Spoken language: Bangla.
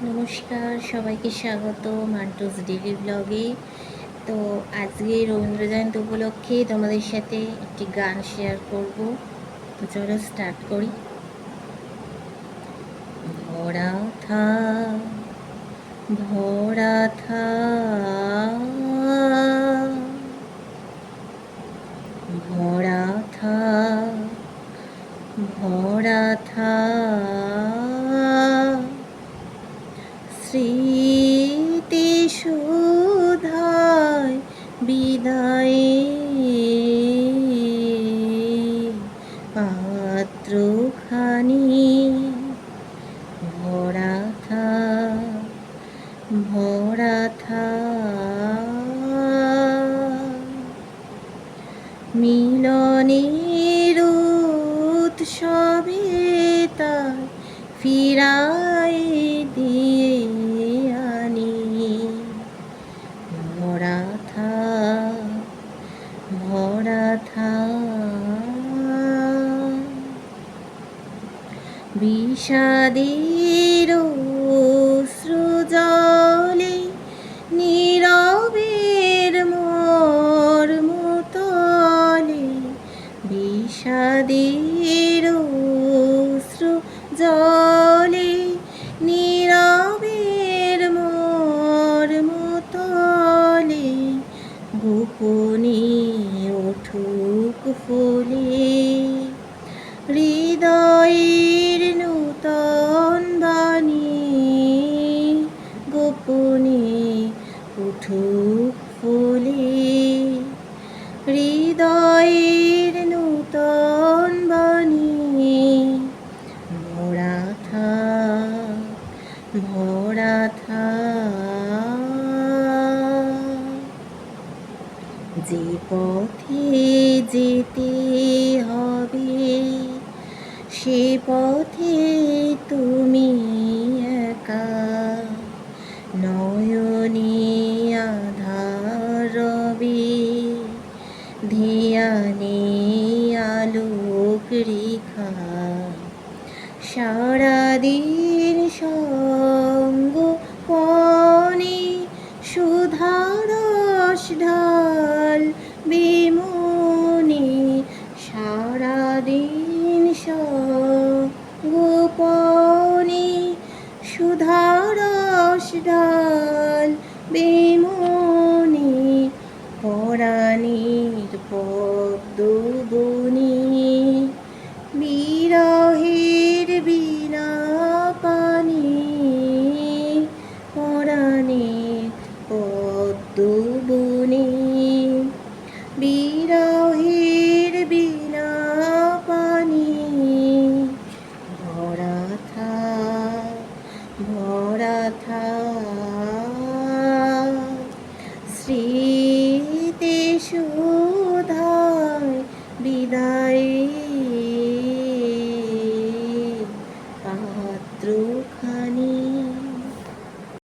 নমস্কার, সবাইকে স্বাগত মান্টুস ডেইলি ব্লগে। তো আজকে রবীন্দ্র জয়ন্তী উপলক্ষে তোমাদের সাথে একটি গান শেয়ার করব। তো চলো স্টার্ট করি। ভরা থা ভরা থা ভরা থা ভরা থা স্মৃতি সুধায় বিদায়ে পাত্রখানি ভরা থা ভরা থা মিলনের উৎসবে তাই ফিরাই দিয়ে আনি ভরা থা ভরা থা বিষাদের অশ্রুজলে নীরবের মর্মতলে বিষাদের অশ্রুজলে নীরবের মর্মতলে গোপনে উঠুক ফুলে হৃদয়ের নূতন বাণী গোপনে উঠুক ফুলে হৃদয়ের নূতন বাণী ভরা থা ভরা থা যে পথে যেতে হবে সে পথে তুমি একা নয়নে আধার রবে ধ্যানে আলোক রেখা সারাদিন সঙ্গ পনে সুধারস ঢাল বিমনে সারাদিন সঙ্গ পনে সুধারস ঢাল বিমনে পরাণের পদ্মবনে বিরহের বিনা পানি পরাণের পদ্মবনে বিরহের বিনা পানি ভরা থা ভরা থা।